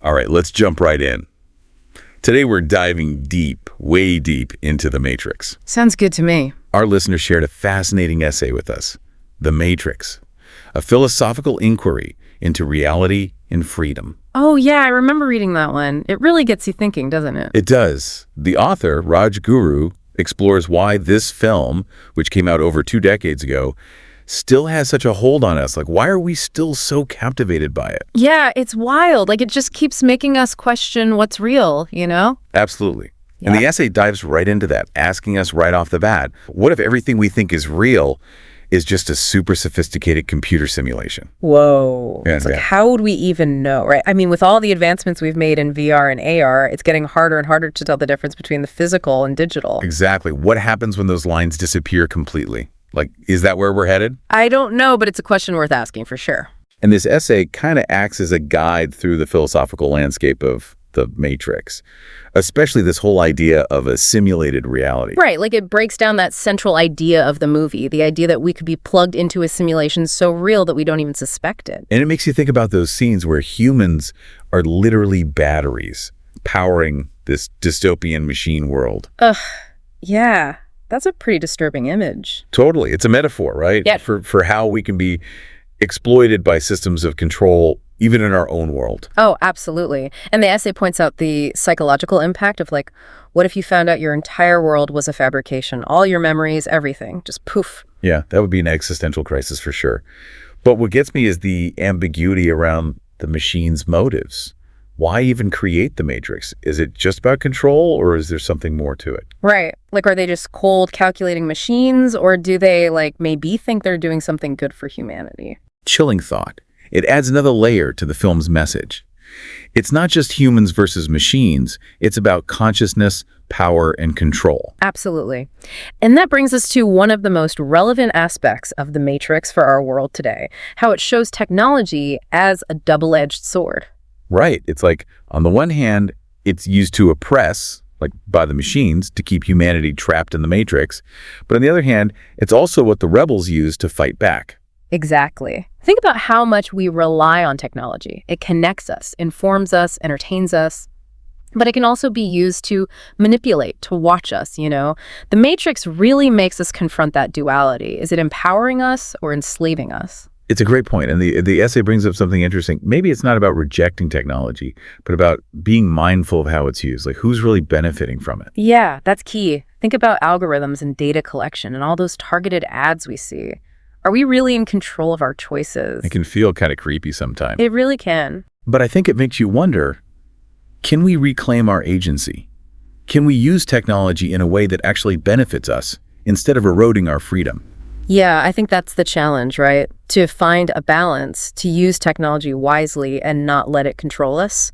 All right, let's jump right in. Today we're diving deep, way deep into The Matrix. Sounds good to me. Our listener shared a fascinating essay with us, The Matrix, a philosophical inquiry into reality and freedom. Oh, yeah, I remember reading that one. It really gets you thinking, doesn't it? It does. The author, Raj Guru, explores why this film, which came out over 2 decades ago, still has such a hold on us. Like, why are we still so captivated by it? Yeah, it's wild. Like, it just keeps making us question what's real, you know? Absolutely. Yeah. And the essay dives right into that, asking us right off the bat, what if everything we think is real is just a super sophisticated computer simulation? Whoa. Yeah, It's like, yeah. how would we even know, right? I mean, with all the advancements we've made in VR and AR, it's getting harder and harder to tell the difference between the physical and digital. Exactly. What happens when those lines disappear completely? Like, is that where we're headed? I don't know, but it's a question worth asking for sure. And this essay kind of acts as a guide through the philosophical landscape of The Matrix, especially this whole idea of a simulated reality. Right, like it breaks down that central idea of the movie, the idea that we could be plugged into a simulation so real that we don't even suspect it. And it makes you think about those scenes where humans are literally batteries powering this dystopian machine world. Ugh, yeah, that's a pretty disturbing image. Totally. It's a metaphor, right? Yeah. For how we can be exploited by systems of control, even in our own world. Oh, absolutely. And the essay points out the psychological impact of like, what if you found out your entire world was a fabrication? All your memories, everything, just poof. Yeah, that would be an existential crisis for sure. But what gets me is the ambiguity around the machine's motives. Why even create the Matrix? Is it just about control, or is there something more to it? Right. Like, are they just cold calculating machines, or do they like maybe think they're doing something good for humanity? Chilling thought. It adds another layer to the film's message. It's not just humans versus machines. It's about consciousness, power, and control. Absolutely. And that brings us to one of the most relevant aspects of The Matrix for our world today, how it shows technology as a double-edged sword. Right. It's like, on the one hand, it's used to oppress, like by the machines, to keep humanity trapped in the Matrix. But on the other hand, it's also what the rebels use to fight back. Exactly. Think about how much we rely on technology. It connects us, informs us, entertains us. But it can also be used to manipulate, to watch us, you know? The Matrix really makes us confront that duality. Is it empowering us or enslaving us? It's a great point, and the essay brings up something interesting. Maybe it's not about rejecting technology, but about being mindful of how it's used, like who's really benefiting from it. Yeah, that's key. Think about algorithms and data collection and all those targeted ads we see. Are we really in control of our choices? It can feel kind of creepy sometimes. It really can. But I think it makes you wonder, can we reclaim our agency? Can we use technology in a way that actually benefits us instead of eroding our freedom? Yeah, I think that's the challenge, right? To find a balance, to use technology wisely and not let it control us.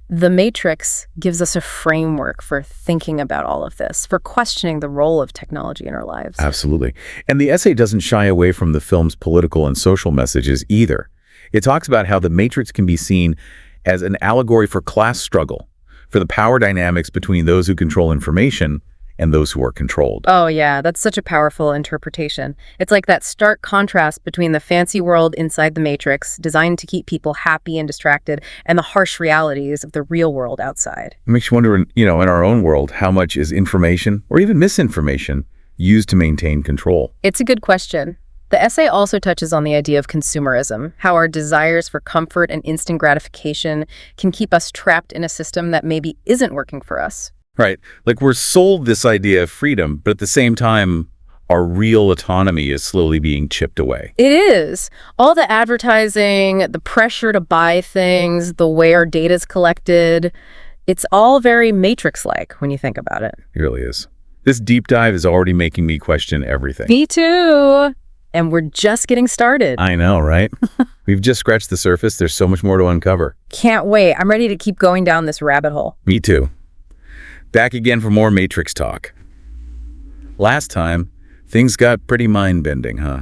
The Matrix gives us a framework for thinking about all of this, for questioning the role of technology in our lives. Absolutely. And the essay doesn't shy away from the film's political and social messages either. It talks about how the Matrix can be seen as an allegory for class struggle, for the power dynamics between those who control information and those who are controlled. Oh yeah, that's such a powerful interpretation. It's like that stark contrast between the fancy world inside the Matrix, designed to keep people happy and distracted, and the harsh realities of the real world outside. It makes you wonder, in our own world, how much is information or even misinformation used to maintain control? It's a good question. The essay also touches on the idea of consumerism, how our desires for comfort and instant gratification can keep us trapped in a system that maybe isn't working for us. Right. Like we're sold this idea of freedom, but at the same time, our real autonomy is slowly being chipped away. It is. All the advertising, the pressure to buy things, the way our data is collected, it's all very Matrix-like when you think about it. It really is. This deep dive is already making me question everything. Me too. And we're just getting started. I know, right? We've just scratched the surface. There's so much more to uncover. Can't wait. I'm ready to keep going down this rabbit hole. Me too. Back again for more Matrix talk. Last time, things got pretty mind-bending, huh?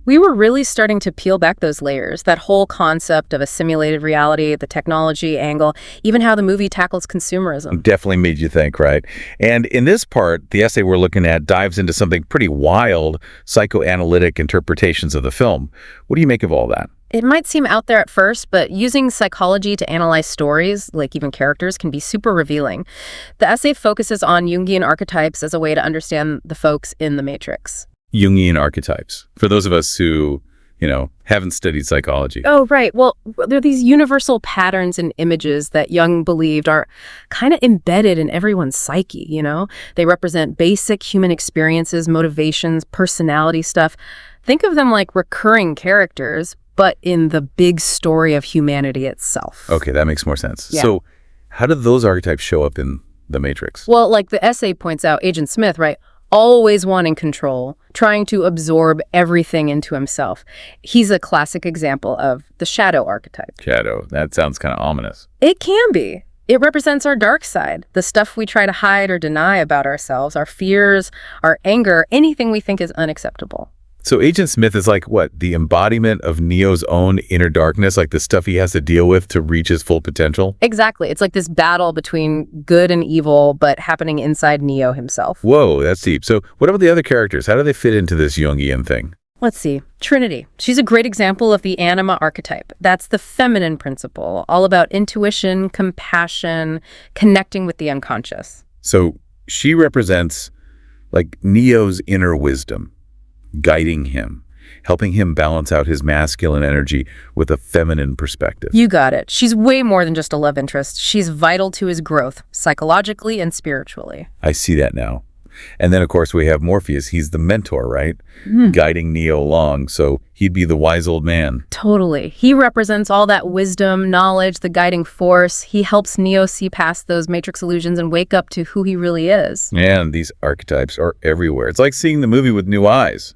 We were really starting to peel back those layers, that whole concept of a simulated reality, the technology angle, even how the movie tackles consumerism. Definitely made you think, right? And in this part, the essay we're looking at dives into something pretty wild, psychoanalytic interpretations of the film. What do you make of all that? It might seem out there at first, but using psychology to analyze stories, like even characters, can be super revealing. The essay focuses on Jungian archetypes as a way to understand the folks in the Matrix. Jungian archetypes. For those of us who, haven't studied psychology. Oh, right. Well, there are these universal patterns and images that Jung believed are kind of embedded in everyone's psyche. They represent basic human experiences, motivations, personality stuff. Think of them like recurring characters, but in the big story of humanity itself. Okay, that makes more sense. Yeah. So how do those archetypes show up in the Matrix? Well, like the essay points out, Agent Smith, right? Always wanting control, trying to absorb everything into himself. He's a classic example of the shadow archetype. Shadow. That sounds kind of ominous. It can be. It represents our dark side, the stuff we try to hide or deny about ourselves, our fears, our anger, anything we think is unacceptable. So Agent Smith is like, what, the embodiment of Neo's own inner darkness, like the stuff he has to deal with to reach his full potential? Exactly. It's like this battle between good and evil, but happening inside Neo himself. Whoa, that's deep. So what about the other characters? How do they fit into this Jungian thing? Let's see. Trinity. She's a great example of the anima archetype. That's the feminine principle, all about intuition, compassion, connecting with the unconscious. So she represents like Neo's inner wisdom, guiding him, helping him balance out his masculine energy with a feminine perspective. You got it. She's way more than just a love interest. She's vital to his growth, psychologically and spiritually. I see that now. And then, of course, we have Morpheus. He's the mentor, right? Guiding Neo along, so he'd be the wise old man. Totally. He represents all that wisdom, knowledge, the guiding force. He helps Neo see past those Matrix illusions and wake up to who he really is. And these archetypes are everywhere. It's like seeing the movie with new eyes.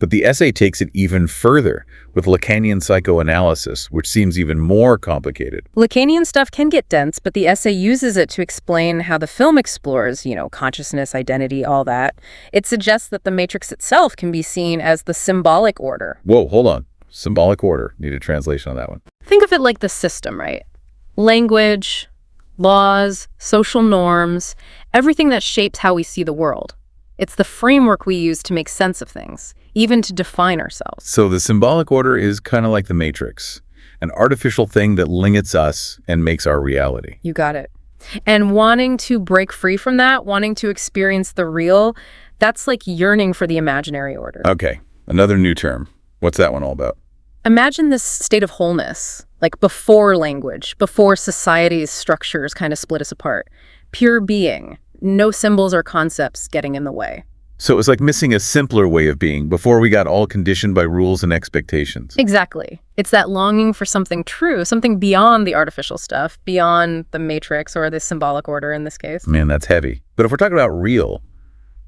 But the essay takes it even further with Lacanian psychoanalysis, which seems even more complicated. Lacanian stuff can get dense, but the essay uses it to explain how the film explores, consciousness, identity, all that. It suggests that the Matrix itself can be seen as the symbolic order. Whoa, hold on. Symbolic order. Need a translation on that one. Think of it like the system, right? Language, laws, social norms, everything that shapes how we see the world. It's the framework we use to make sense of things, even to define ourselves. So the symbolic order is kind of like the Matrix, an artificial thing that limits us and makes our reality. You got it. And wanting to break free from that, wanting to experience the real, that's like yearning for the imaginary order. Okay, another new term. What's that one all about? Imagine this state of wholeness, like before language, before society's structures kind of split us apart. Pure being. No symbols or concepts getting in the way. So it was like missing a simpler way of being before we got all conditioned by rules and expectations. Exactly. It's that longing for something true, something beyond the artificial stuff, beyond the Matrix or the symbolic order in this case. Man, that's heavy. But if we're talking about real,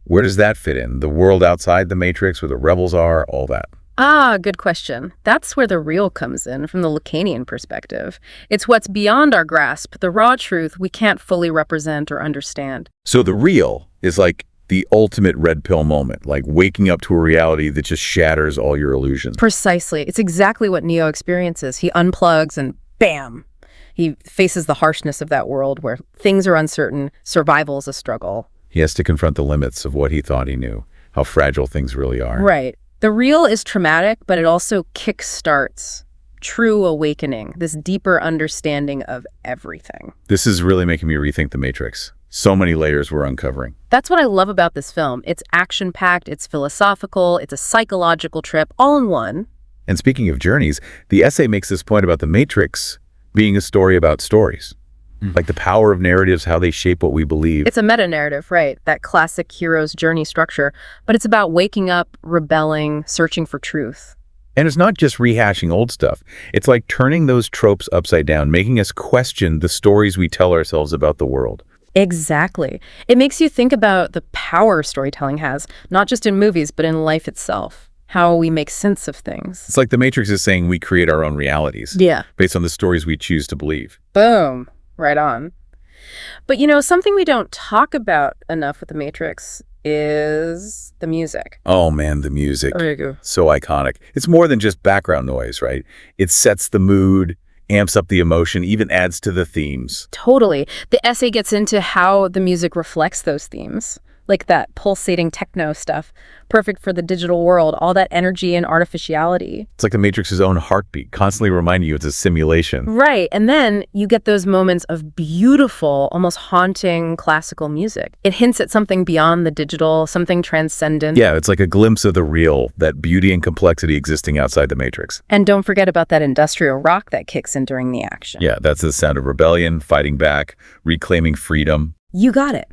where does that fit in? The world outside the Matrix, where the rebels are, all that. Ah, good question. That's where the real comes in from the Lacanian perspective. It's what's beyond our grasp, the raw truth we can't fully represent or understand. So the real is like the ultimate red pill moment, like waking up to a reality that just shatters all your illusions. Precisely. It's exactly what Neo experiences. He unplugs and bam! He faces the harshness of that world where things are uncertain, survival's a struggle. He has to confront the limits of what he thought he knew, how fragile things really are. Right. The real is traumatic, but it also kickstarts true awakening, this deeper understanding of everything. This is really making me rethink the Matrix. So many layers we're uncovering. That's what I love about this film. It's action-packed, it's philosophical, it's a psychological trip, all in one. And speaking of journeys, the essay makes this point about the Matrix being a story about stories. Like the power of narratives, how they shape what we believe. It's a meta-narrative, right? That classic hero's journey structure. But it's about waking up, rebelling, searching for truth. And it's not just rehashing old stuff. It's like turning those tropes upside down, making us question the stories we tell ourselves about the world. Exactly. It makes you think about the power storytelling has, not just in movies, but in life itself. How we make sense of things. It's like the Matrix is saying we create our own realities. Yeah. Based on the stories we choose to believe. Boom. Right on. But something we don't talk about enough with The Matrix is the music. Oh man, the music. There you go. So iconic. It's more than just background noise, right? It sets the mood, amps up the emotion, even adds to the themes. Totally. The essay gets into how the music reflects those themes. like that pulsating techno stuff, perfect for the digital world, all that energy and artificiality. It's like the Matrix's own heartbeat, constantly reminding you it's a simulation. Right, and then you get those moments of beautiful, almost haunting classical music. It hints at something beyond the digital, something transcendent. Yeah, it's like a glimpse of the real, that beauty and complexity existing outside the Matrix. And don't forget about that industrial rock that kicks in during the action. Yeah, that's the sound of rebellion, fighting back, reclaiming freedom. You got it.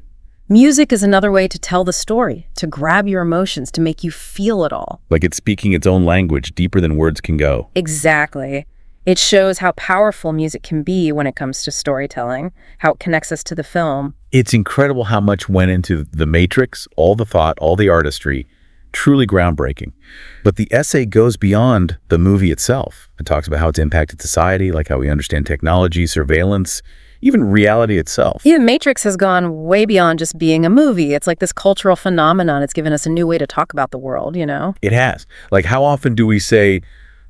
Music is another way to tell the story, to grab your emotions, to make you feel it all. Like it's speaking its own language, deeper than words can go. Exactly. It shows how powerful music can be when it comes to storytelling, how it connects us to the film. It's incredible how much went into The Matrix, all the thought, all the artistry, truly groundbreaking. But the essay goes beyond the movie itself. It talks about how it's impacted society, like how we understand technology, surveillance, even reality itself. Yeah, Matrix has gone way beyond just being a movie. It's like this cultural phenomenon. It's given us a new way to talk about the world, you know? It has. Like, how often do we say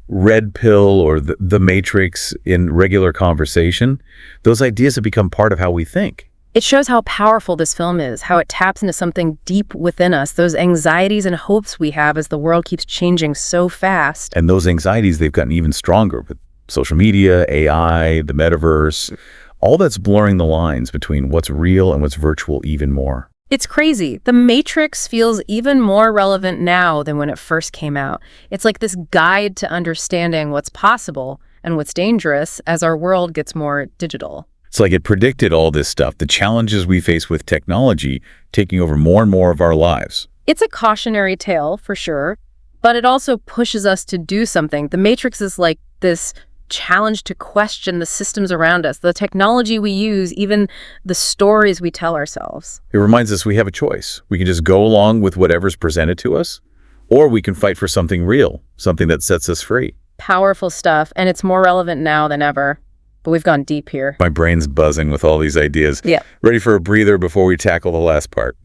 red pill or the Matrix in regular conversation? Those ideas have become part of how we think. It shows how powerful this film is, how it taps into something deep within us, those anxieties and hopes we have as the world keeps changing so fast. And those anxieties, they've gotten even stronger with social media, AI, the metaverse. All that's blurring the lines between what's real and what's virtual even more. It's crazy. The Matrix feels even more relevant now than when it first came out. It's like this guide to understanding what's possible and what's dangerous as our world gets more digital. It's like it predicted all this stuff, the challenges we face with technology taking over more and more of our lives. It's a cautionary tale, for sure, but it also pushes us to do something. The Matrix is like this challenge to question the systems around us, the technology we use, even the stories we tell ourselves. It reminds us we have a choice. We can just go along with whatever's presented to us, or we can fight for something real, something that sets us free. Powerful stuff, and it's more relevant now than ever. But we've gone deep here. My brain's buzzing with all these ideas. Yeah. Ready for a breather before we tackle the last part.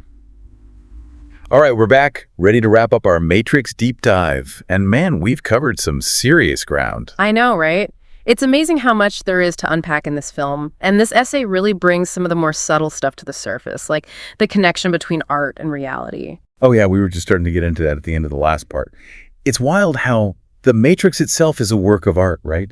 All right, we're back, ready to wrap up our Matrix deep dive. And man, we've covered some serious ground. I know, right? It's amazing how much there is to unpack in this film. And this essay really brings some of the more subtle stuff to the surface, like the connection between art and reality. Oh yeah, we were just starting to get into that at the end of the last part. It's wild how the Matrix itself is a work of art, right?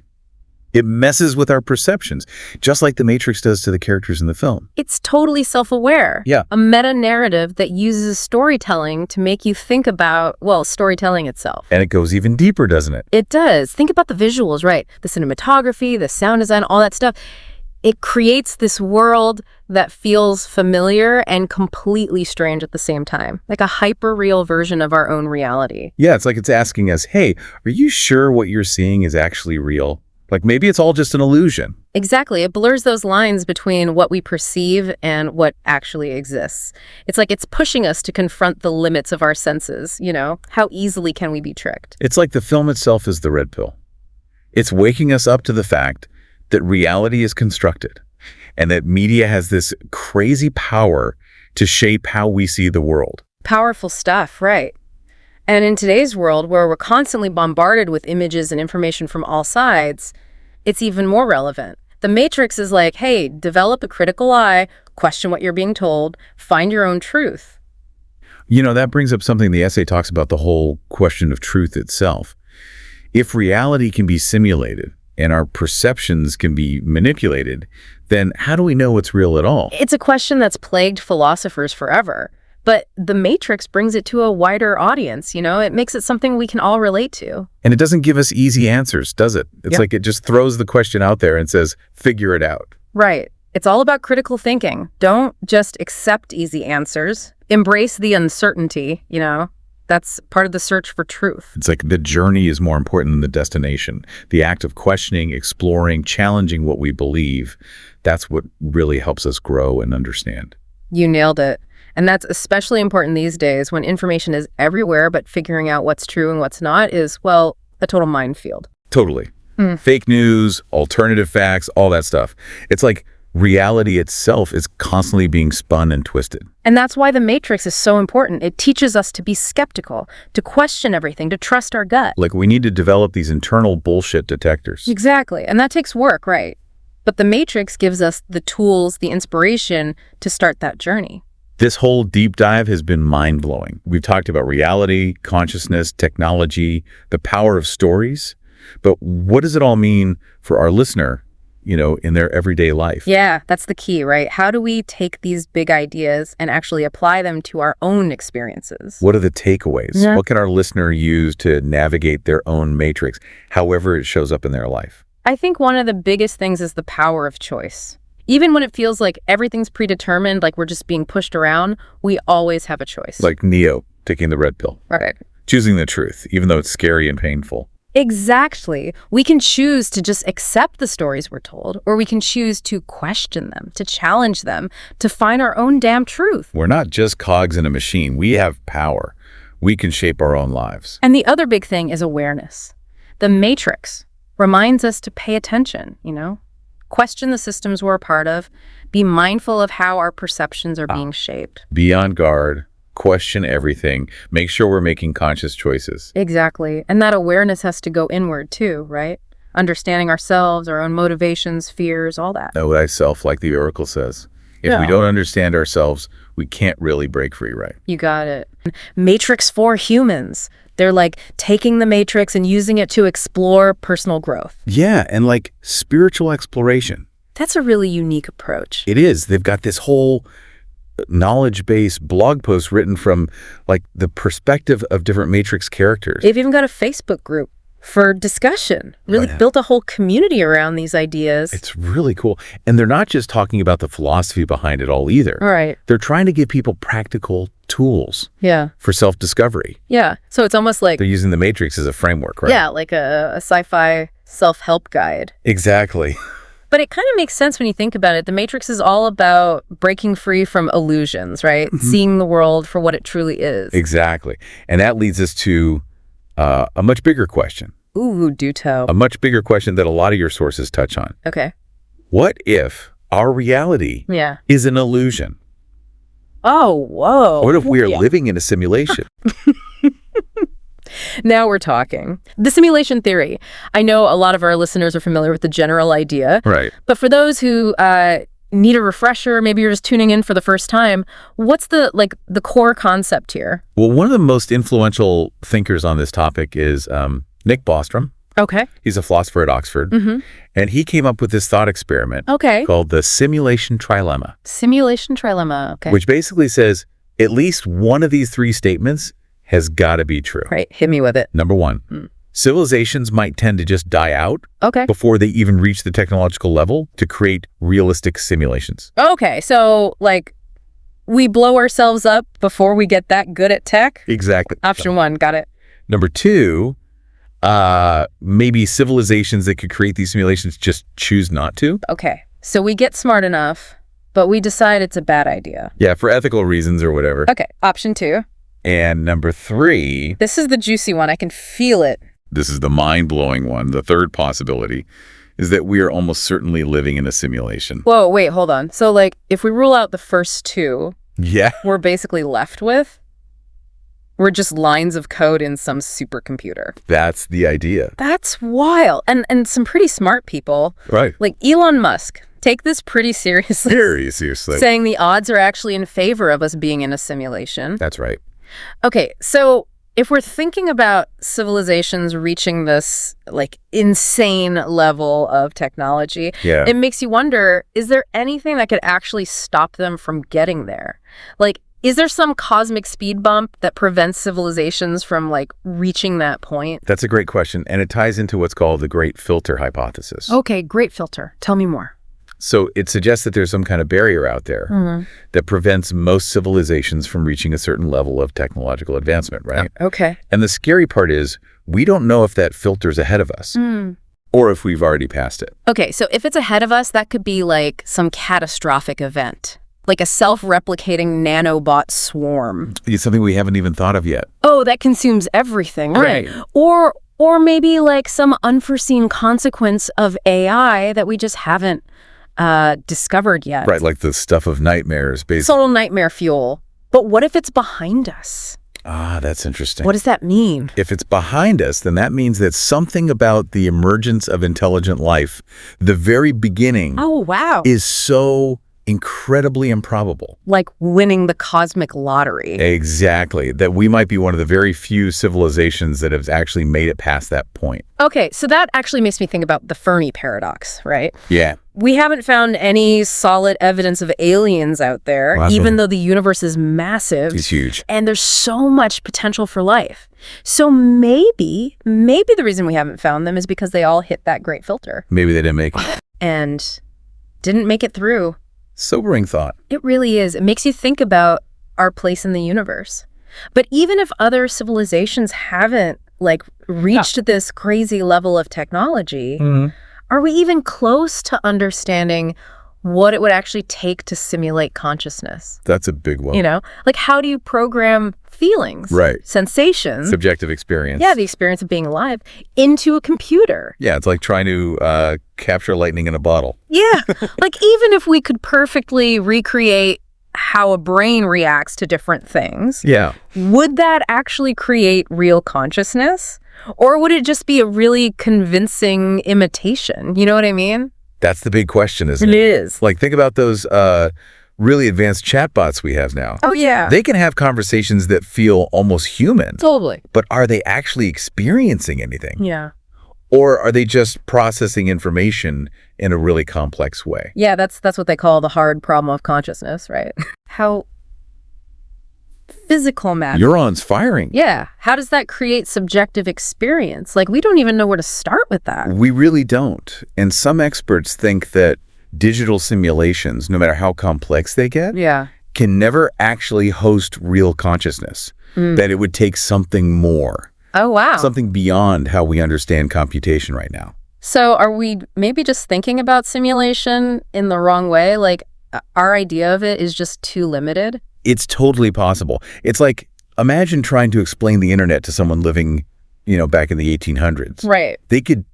It messes with our perceptions, just like the Matrix does to the characters in the film. It's totally self-aware. Yeah. A meta-narrative that uses storytelling to make you think about, well, storytelling itself. And it goes even deeper, doesn't it? It does. Think about the visuals, right? The cinematography, the sound design, all that stuff. It creates this world that feels familiar and completely strange at the same time, like a hyper-real version of our own reality. Yeah, it's like it's asking us, hey, are you sure what you're seeing is actually real? Like maybe it's all just an illusion. Exactly. It blurs those lines between what we perceive and what actually exists. It's like it's pushing us to confront the limits of our senses, you know? How easily can we be tricked? It's like the film itself is the red pill. It's waking us up to the fact that reality is constructed and that media has this crazy power to shape how we see the world. Powerful stuff, right? And in today's world, where we're constantly bombarded with images and information from all sides, it's even more relevant. The Matrix is like, hey, develop a critical eye, question what you're being told, find your own truth. You know, that brings up something the essay talks about, the whole question of truth itself. If reality can be simulated and our perceptions can be manipulated, then how do we know what's real at all? It's a question that's plagued philosophers forever. But The Matrix brings it to a wider audience, you know? It makes it something we can all relate to. And it doesn't give us easy answers, does it? It's Yeah. like it just throws the question out there and says, figure it out. Right. It's all about critical thinking. Don't just accept easy answers. Embrace the uncertainty, you know? That's part of the search for truth. It's like the journey is more important than the destination. The act of questioning, exploring, challenging what we believe, that's what really helps us grow and understand. You nailed it. And that's especially important these days when information is everywhere, but figuring out what's true and what's not is, well, a total minefield. Totally. Fake news, alternative facts, all that stuff. It's like reality itself is constantly being spun and twisted. And that's why The Matrix is so important. It teaches us to be skeptical, to question everything, to trust our gut. Like we need to develop these internal bullshit detectors. Exactly. And that takes work, right? But The Matrix gives us the tools, the inspiration to start that journey. This whole deep dive has been mind-blowing. We've talked about reality, consciousness, technology, the power of stories. But what does it all mean for our listener, in their everyday life? Yeah, that's the key, right? How do we take these big ideas and actually apply them to our own experiences? What are the takeaways? Yeah. What can our listener use to navigate their own matrix, however it shows up in their life? I think one of the biggest things is the power of choice. Even when it feels like everything's predetermined, like we're just being pushed around, we always have a choice. Like Neo taking the red pill. Right. Choosing the truth, even though it's scary and painful. Exactly. We can choose to just accept the stories we're told, or we can choose to question them, to challenge them, to find our own damn truth. We're not just cogs in a machine. We have power. We can shape our own lives. And the other big thing is awareness. The Matrix reminds us to pay attention, question the systems we're a part of, be mindful of how our perceptions are being shaped. Be on guard. Question everything. Make sure we're making conscious choices. Exactly. And that awareness has to go inward too, right? Understanding ourselves, our own motivations, fears, all that. Know thyself, like the Oracle says. If we don't understand ourselves, we can't really break free, right? You got it. Matrix for humans. They're like taking the Matrix and using it to explore personal growth. Yeah, and like spiritual exploration. That's a really unique approach. It is. They've got this whole knowledge-based blog post written from like the perspective of different Matrix characters. They've even got a Facebook group for discussion, really built a whole community around these ideas. It's really cool. And they're not just talking about the philosophy behind it all either. All right. They're trying to give people practical tools for self-discovery. Yeah. So it's almost like they're using the Matrix as a framework, right? Yeah, like a sci-fi self-help guide. Exactly. But it kind of makes sense when you think about it. The Matrix is all about breaking free from illusions, right? Seeing the world for what it truly is. Exactly. And that leads us to a much bigger question. Ooh, do tell. A much bigger question that a lot of your sources touch on. Okay. What if our reality is an illusion? Oh, whoa. What if we are living in a simulation? Now we're talking. The simulation theory. I know a lot of our listeners are familiar with the general idea. Right. But for those who need a refresher, maybe you're just tuning in for the first time, what's the core concept here? Well, one of the most influential thinkers on this topic is Nick Bostrom. Okay. He's a philosopher at Oxford. And he came up with this thought experiment called the simulation trilemma. Simulation trilemma, okay. Which basically says at least one of these three statements has got to be true. Right, hit me with it. Number one, civilizations might tend to just die out before they even reach the technological level to create realistic simulations. Okay, so we blow ourselves up before we get that good at tech? Exactly. Option one, got it. Number two, maybe civilizations that could create these simulations just choose not to. Okay, so we get smart enough, but we decide it's a bad idea. Yeah, for ethical reasons or whatever. Okay, option two. And number three. This is the juicy one. I can feel it. This is the mind-blowing one. The third possibility is that we are almost certainly living in a simulation. Whoa, wait, hold on. So if we rule out the first two, we're basically left with? We're just lines of code in some supercomputer. That's the idea. That's wild. And some pretty smart people. Right. Like Elon Musk. Take this pretty seriously. Very seriously. Saying the odds are actually in favor of us being in a simulation. That's right. Okay, so if we're thinking about civilizations reaching this insane level of technology, it makes you wonder, is there anything that could actually stop them from getting there? Is there some cosmic speed bump that prevents civilizations from reaching that point? That's a great question, and it ties into what's called the great filter hypothesis. Okay, great filter. Tell me more. So it suggests that there's some kind of barrier out there that prevents most civilizations from reaching a certain level of technological advancement, right? Okay. And the scary part is we don't know if that filter's ahead of us or if we've already passed it. Okay, so if it's ahead of us, that could be some catastrophic event, like a self-replicating nanobot swarm. It's something we haven't even thought of yet. Oh, that consumes everything, right? Or maybe some unforeseen consequence of AI that we just haven't discovered yet. Right, like the stuff of nightmares. Total nightmare fuel. But what if it's behind us? Ah, that's interesting. What does that mean? If it's behind us, then that means that something about the emergence of intelligent life, the very beginning, oh, wow, is so incredibly improbable. Like winning the cosmic lottery. Exactly. That we might be one of the very few civilizations that have actually made it past that point. Okay, so that actually makes me think about the Fermi paradox, right? Yeah. We haven't found any solid evidence of aliens out there, Well, even though the universe is massive. It's huge. And there's so much potential for life. So maybe the reason we haven't found them is because they all hit that great filter. Maybe they didn't make it. And didn't make it through. Sobering thought. It really is. It makes you think about our place in the universe. But even if other civilizations haven't, reached this crazy level of technology, are we even close to understanding what it would actually take to simulate consciousness? That's a big one. How do you program feelings, Right. sensations, Subjective experience. the experience of being alive, into a computer? Yeah, it's like trying to capture lightning in a bottle. Yeah. Even if we could perfectly recreate how a brain reacts to different things, Yeah. would that actually create real consciousness? Or would it just be a really convincing imitation? You know what I mean? That's the big question, isn't It it? is. Think about those really advanced chatbots we have now. Oh, yeah. They can have conversations that feel almost human, Totally. but are they actually experiencing anything? Yeah. Or are they just processing information in a really complex way? Yeah, that's what they call the hard problem of consciousness, right? How physical matter. Neurons firing. Yeah. How does that create subjective experience? We don't even know where to start with that. We really don't. And some experts think that digital simulations, no matter how complex they get, Yeah. can never actually host real consciousness. That it would take something more, Oh, wow. something beyond how we understand computation right now. So are we maybe just thinking about simulation in the wrong way? Our idea of it is just too limited? It's totally possible. It's like, imagine trying to explain the internet to someone living, back in the 1800s. Right. They could,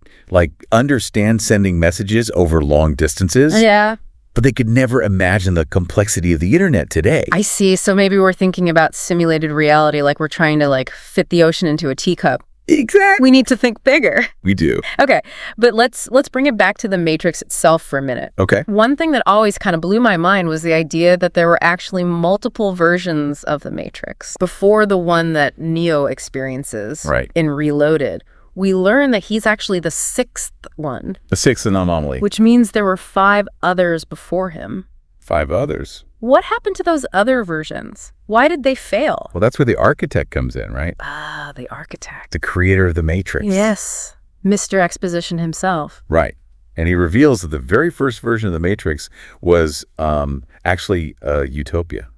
understand sending messages over long distances, Yeah. but they could never imagine the complexity of the internet today. I see. So maybe we're thinking about simulated reality, we're trying to fit the ocean into a teacup. Exactly. We need to think bigger. We do. Okay, but let's bring it back to the Matrix itself for a minute. Okay. One thing that always kind of blew my mind was the idea that there were actually multiple versions of the Matrix. Before the one that Neo experiences Right. in Reloaded, we learn that he's actually the sixth one, The sixth anomaly. which means there were 5 others before him. 5 others. What happened to those other versions? Why did they fail? Well, that's where the architect comes in, right? Ah, the architect. The creator of the Matrix. Yes, Mr. Exposition himself. Right. And he reveals that the very first version of the Matrix was actually a utopia,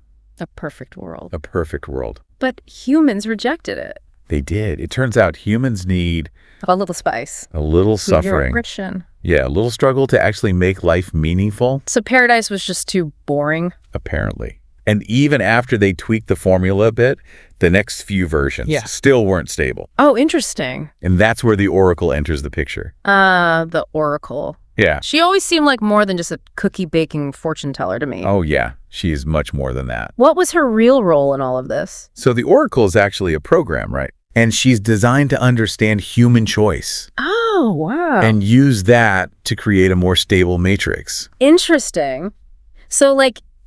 A perfect world. a perfect world. But humans rejected it. They did. It turns out humans need A little spice. a little Sweeter suffering. friction. Yeah, a little struggle to actually make life meaningful, So paradise was just too boring. apparently. And even after they tweaked the formula a bit, the next few versions Yeah. still weren't stable. Oh, interesting. And that's where the Oracle enters the picture. The Oracle. Yeah. She always seemed like more than just a cookie-baking fortune teller to me. Oh, yeah. She's much more than that. What was her real role in all of this? So the Oracle is actually a program, right? And she's designed to understand human choice Oh, wow. and use that to create a more stable matrix. Interesting. So,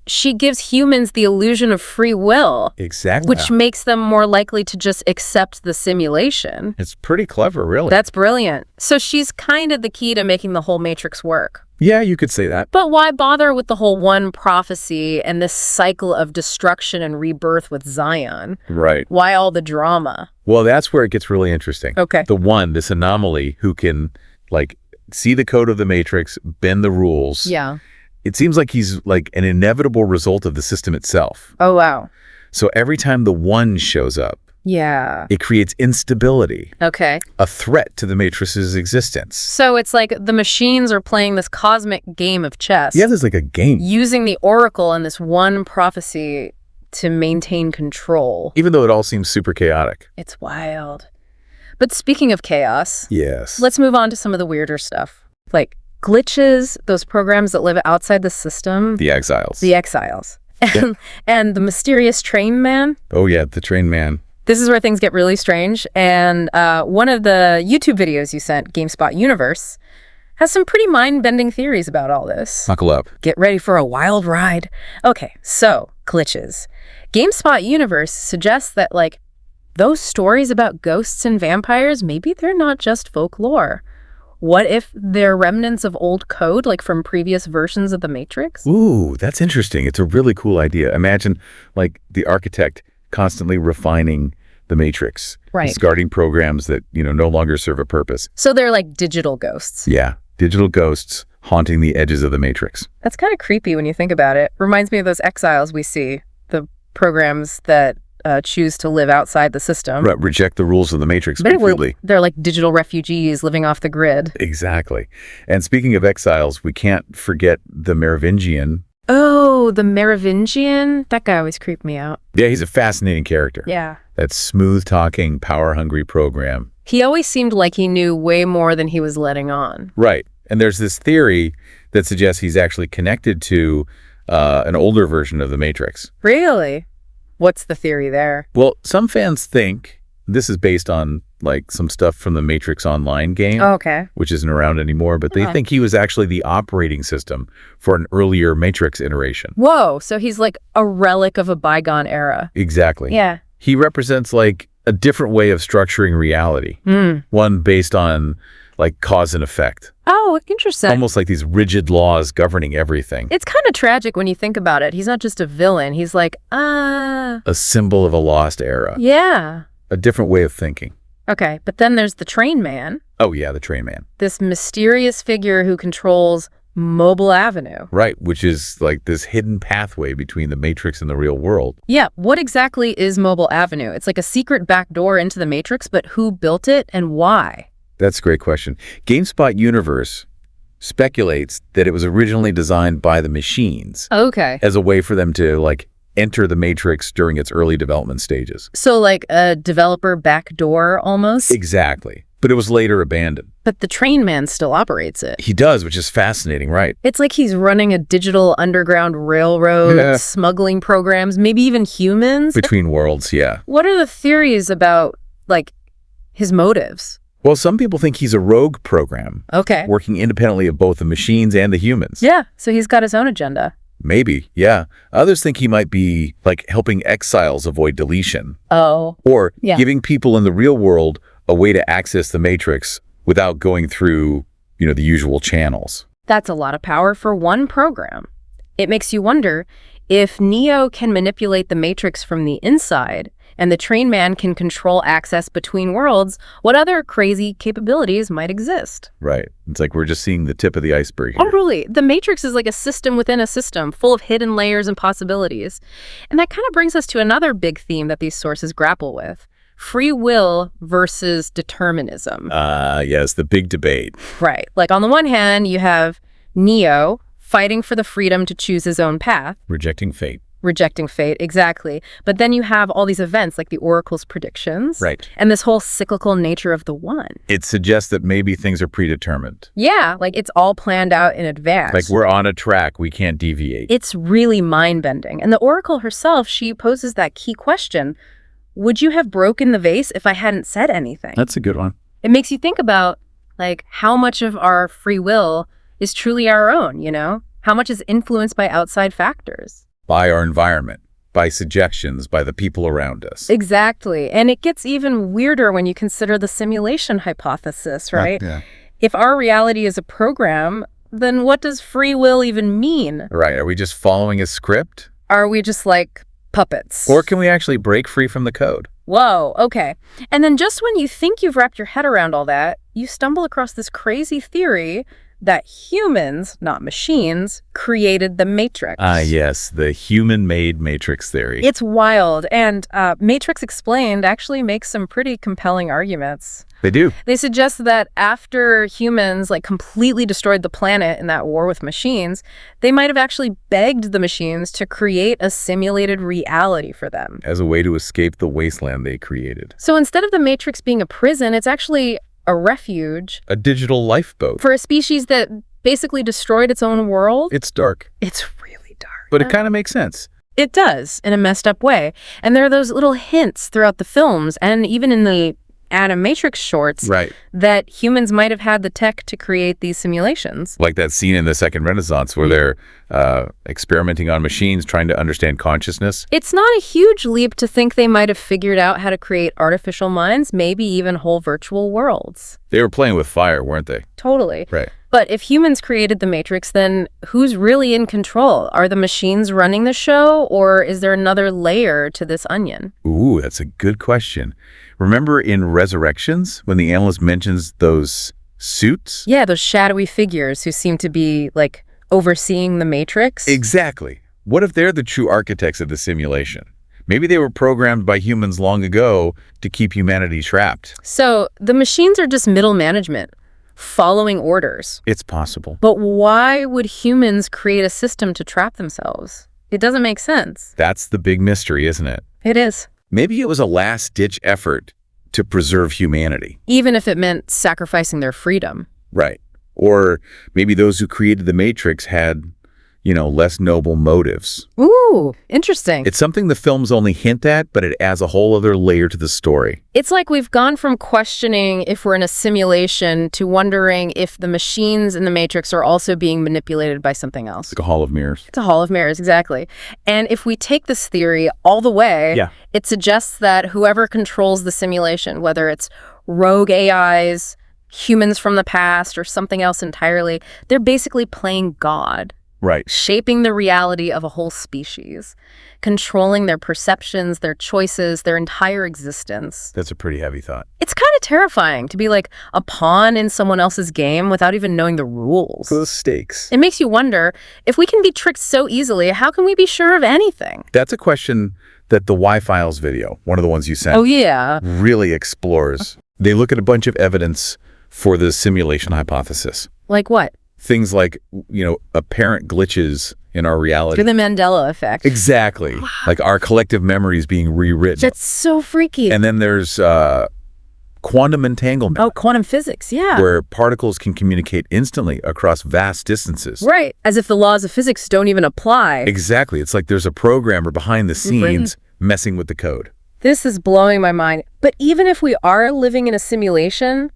she gives humans the illusion of free will, Exactly. which makes them more likely to just accept the simulation. It's pretty clever, really. That's brilliant. So she's kind of the key to making the whole Matrix work. Yeah, you could say that. But why bother with the whole one prophecy and this cycle of destruction and rebirth with Zion? Right. Why all the drama? Well, that's where it gets really interesting. Okay. The one, this anomaly, who can, see the code of the matrix, bend the rules. Yeah. It seems like he's an inevitable result of the system itself. Oh, wow. So every time the one shows up, Yeah. it creates instability, Okay. a threat to the matrix's existence. So it's like the machines are playing this cosmic game of chess. Yeah, there's a game. Using the oracle and this one prophecy to maintain control. Even though it all seems super chaotic. It's wild. But speaking of chaos, Yes. let's move on to some of the weirder stuff. Like glitches, those programs that live outside the system. The exiles. The exiles. And the mysterious train man. Oh, yeah, the train man. This is where things get really strange. And one of the YouTube videos you sent, GameSpot Universe, has some pretty mind-bending theories about all this. Buckle up. Get ready for a wild ride. Okay, so, glitches. GameSpot Universe suggests that, like, those stories about ghosts and vampires, maybe they're not just folklore. What if they're remnants of old code, like from previous versions of the Matrix? Ooh, that's interesting. It's a really cool idea. Imagine, like, the architect constantly refining the Matrix, Right. discarding programs that, no longer serve a purpose. So they're like digital ghosts. Yeah, digital ghosts haunting the edges of the Matrix. That's kind of creepy when you think about it. Reminds me of those exiles we see, the programs that choose to live outside the system. Right, reject the rules of the Matrix But completely. they're like digital refugees living off the grid. Exactly. And speaking of exiles, we can't forget the Merovingian. Oh, the Merovingian? That guy always creeped me out. Yeah, he's a fascinating character. Yeah. That smooth-talking, power-hungry program. He always seemed like he knew way more than he was letting on. Right. And there's this theory that suggests he's actually connected to an older version of the Matrix. Really? What's the theory there? Well, some fans think this is based on, like, some stuff from the Matrix Online game, Okay. which isn't around anymore, but they think he was actually the operating system for an earlier Matrix iteration. Whoa, so he's like a relic of a bygone era. Exactly. Yeah. He represents, like, a different way of structuring reality, one based on, like, cause and effect. Oh, interesting. Almost like these rigid laws governing everything. It's kind of tragic when you think about it. He's not just a villain. He's like, A symbol of a lost era. yeah. A different way of thinking. Okay, but then there's the Train Man, Oh, yeah, the Train Man. this mysterious figure who controls Mobile Avenue. Right, which is like this hidden pathway between the Matrix and the real world. Yeah, what exactly is Mobile Avenue? It's like a secret back door into the Matrix, but who built it and why? That's a great question. GameSpot Universe speculates that it was originally designed by the machines Okay. as a way for them to, like, enter the Matrix during its early development stages. So like a developer back door almost? Exactly. But it was later abandoned. But the Train Man still operates it. He does, which is fascinating, right? It's like he's running a digital underground railroad, Yeah. smuggling programs, maybe even humans. Between worlds, yeah. What are the theories about, like, his motives? Well, some people think he's a rogue program, Okay. working independently of both the machines and the humans. Yeah, so he's got his own agenda. Maybe, yeah. Others think he might be, like, helping exiles avoid deletion, Oh. or Yeah. giving people in the real world a way to access the Matrix without going through, the usual channels. That's a lot of power for one program. It makes you wonder, if Neo can manipulate the Matrix from the inside, and the Train Man can control access between worlds, what other crazy capabilities might exist? Right. It's like we're just seeing the tip of the iceberg Oh, here. really? The Matrix is like a system within a system, full of hidden layers and possibilities. And that kind of brings us to another big theme that these sources grapple with: free will versus determinism. Yes, the big debate. Right. Like, on the one hand, you have Neo fighting for the freedom to choose his own path, Rejecting fate. rejecting fate, exactly. But then you have all these events like the Oracle's predictions. Right. And this whole cyclical nature of the one. It suggests that maybe things are predetermined. Yeah, like it's all planned out in advance. Like we're on a track, we can't deviate. It's really mind-bending. And the Oracle herself, she poses that key question: would you have broken the vase if I hadn't said anything? That's a good one. It makes you think about, like, how much of our free will is truly our own, How much is influenced by outside factors? By our environment, by suggestions, by the people around us. Exactly. And it gets even weirder when you consider the simulation hypothesis, right? Yeah. If our reality is a program, then what does free will even mean? Right. Are we just following a script? Are we just like puppets? Or can we actually break free from the code? Whoa, okay. And then just when you think you've wrapped your head around all that, you stumble across this crazy theory that humans, not machines, created the Matrix. Yes, the human-made Matrix theory. It's wild, and Matrix Explained actually makes some pretty compelling arguments. They do. They suggest that after humans completely destroyed the planet in that war with machines, they might have actually begged the machines to create a simulated reality for them. As a way to escape the wasteland they created. So instead of the Matrix being a prison, it's actually a refuge. A digital lifeboat. For a species that basically destroyed its own world. It's dark. It's really dark. But it kind of makes sense. It does, in a messed up way. And there are those little hints throughout the films and even in the animatrix shorts Right. that humans might have had the tech to create these simulations. Like that scene in the Second Renaissance where they're experimenting on machines trying to understand consciousness. It's not a huge leap to think they might have figured out how to create artificial minds, maybe even whole virtual worlds. They were playing with fire, weren't they? Totally. Right. But if humans created the Matrix, then who's really in control? Are the machines running the show, or is there another layer to this onion? Ooh, that's a good question. Remember in Resurrections when the analyst mentions those suits? Yeah, those shadowy figures who seem to be, like, overseeing the Matrix. Exactly. What if they're the true architects of the simulation? Maybe they were programmed by humans long ago to keep humanity trapped. So the machines are just middle management, following orders. It's possible. But why would humans create a system to trap themselves? It doesn't make sense. That's the big mystery, isn't it? It is. Maybe it was a last-ditch effort to preserve humanity. Even if it meant sacrificing their freedom. Right. Or maybe those who created the Matrix had, less noble motives. Ooh, interesting. It's something the films only hint at, but it adds a whole other layer to the story. It's like we've gone from questioning if we're in a simulation to wondering if the machines in the Matrix are also being manipulated by something else. Like a hall of mirrors. It's a hall of mirrors, exactly. And if we take this theory all the way, it suggests that whoever controls the simulation, whether it's rogue AIs, humans from the past, or something else entirely, they're basically playing God. Right. Shaping the reality of a whole species, controlling their perceptions, their choices, their entire existence. That's a pretty heavy thought. It's kind of terrifying to be like a pawn in someone else's game without even knowing the rules. Those stakes. It makes you wonder, if we can be tricked so easily, how can we be sure of anything? That's a question that the Y-Files video, one of the ones you sent, really explores. They look at a bunch of evidence for the simulation hypothesis. Like what? Things like, apparent glitches in our reality. Through the Mandela effect. Exactly. Wow. Like our collective memories being rewritten. That's so freaky. And then there's quantum entanglement. Oh, quantum physics, yeah. Where particles can communicate instantly across vast distances. Right, as if the laws of physics don't even apply. Exactly. It's like there's a programmer behind the scenes messing with the code. This is blowing my mind. But even if we are living in a simulation,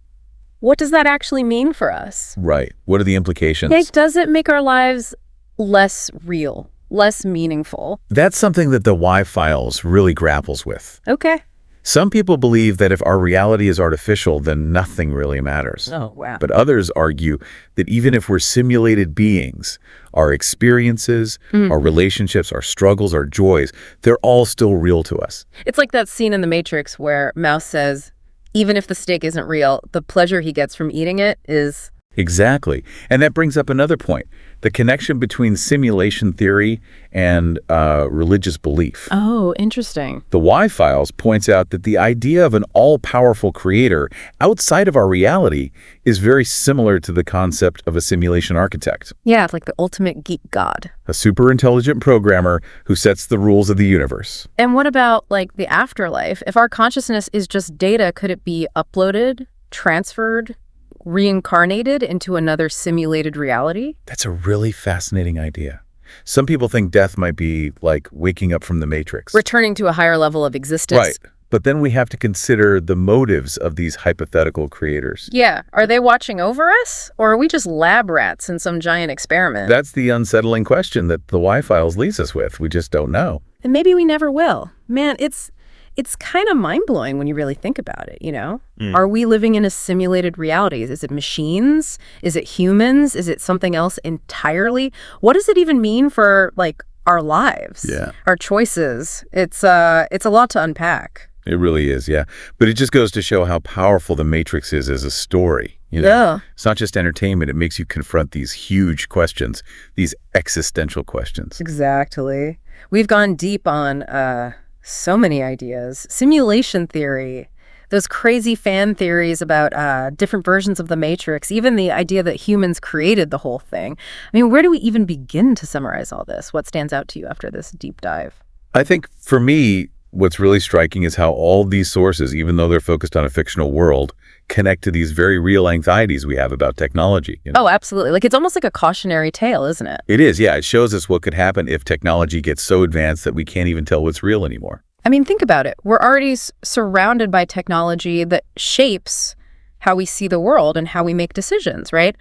what does that actually mean for us? Right. What are the implications? Does it make our lives less real, less meaningful? That's something that the Y-Files really grapples with. Okay. Some people believe that if our reality is artificial, then nothing really matters. Oh, wow. But others argue that even if we're simulated beings, our experiences, our relationships, our struggles, our joys, they're all still real to us. It's like that scene in The Matrix where Mouse says, even if the steak isn't real, the pleasure he gets from eating it is... Exactly. And that brings up another point, the connection between simulation theory and religious belief. Oh, interesting. The Y-Files points out that the idea of an all-powerful creator outside of our reality is very similar to the concept of a simulation architect. Yeah, it's like the ultimate geek god. A super intelligent programmer who sets the rules of the universe. And what about, like, the afterlife? If our consciousness is just data, could it be uploaded, transferred, reincarnated into another simulated reality? That's a really fascinating idea. Some people think death might be like waking up from the Matrix. Returning to a higher level of existence. Right. But then we have to consider the motives of these hypothetical creators. Yeah. Are they watching over us? Or are we just lab rats in some giant experiment? That's the unsettling question that the Y-Files leaves us with. We just don't know. And maybe we never will. Man, it's kind of mind-blowing when you really think about it, Are we living in a simulated reality? Is it machines? Is it humans? Is it something else entirely? What does it even mean for, like, our lives? Yeah. Our choices? It's a lot to unpack. It really is, yeah. But it just goes to show how powerful The Matrix is as a story. Yeah. It's not just entertainment. It makes you confront these huge questions, these existential questions. Exactly. We've gone deep on so many ideas. Simulation theory, those crazy fan theories about different versions of the Matrix, even the idea that humans created the whole thing. I mean, where do we even begin to summarize all this? What stands out to you after this deep dive? I think for me, what's really striking is how all these sources, even though they're focused on a fictional world, connect to these very real anxieties we have about technology. Oh, absolutely. Like, it's almost like a cautionary tale, isn't it? It is, yeah. It shows us what could happen if technology gets so advanced that we can't even tell what's real anymore. I mean, think about it. We're already surrounded by technology that shapes how we see the world and how we make decisions, right?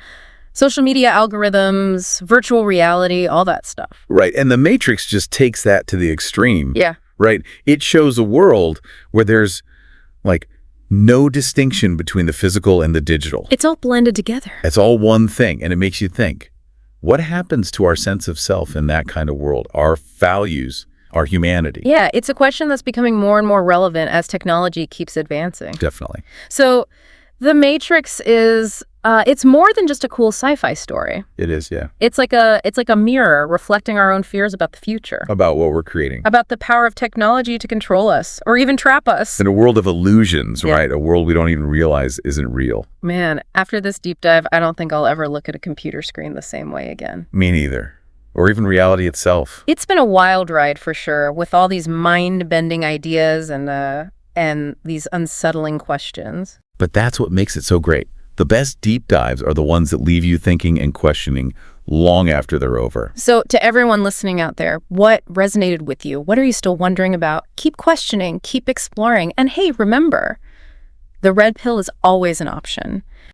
Social media algorithms, virtual reality, all that stuff. Right. And the Matrix just takes that to the extreme. Yeah. Right. It shows a world where there's like no distinction between the physical and the digital. It's all blended together. It's all one thing. And it makes you think, what happens to our sense of self in that kind of world? Our values, our humanity? Yeah, it's a question that's becoming more and more relevant as technology keeps advancing. Definitely. So The Matrix is it's more than just a cool sci-fi story. It is, yeah. It's like a mirror reflecting our own fears about the future. About what we're creating. About the power of technology to control us or even trap us. In a world of illusions, Yeah. right? A world we don't even realize isn't real. Man, after this deep dive, I don't think I'll ever look at a computer screen the same way again. Me neither. Or even reality itself. It's been a wild ride for sure, with all these mind-bending ideas and these unsettling questions. But that's what makes it so great. The best deep dives are the ones that leave you thinking and questioning long after they're over. So to everyone listening out there, what resonated with you? What are you still wondering about? Keep questioning, keep exploring. And hey, remember, the red pill is always an option.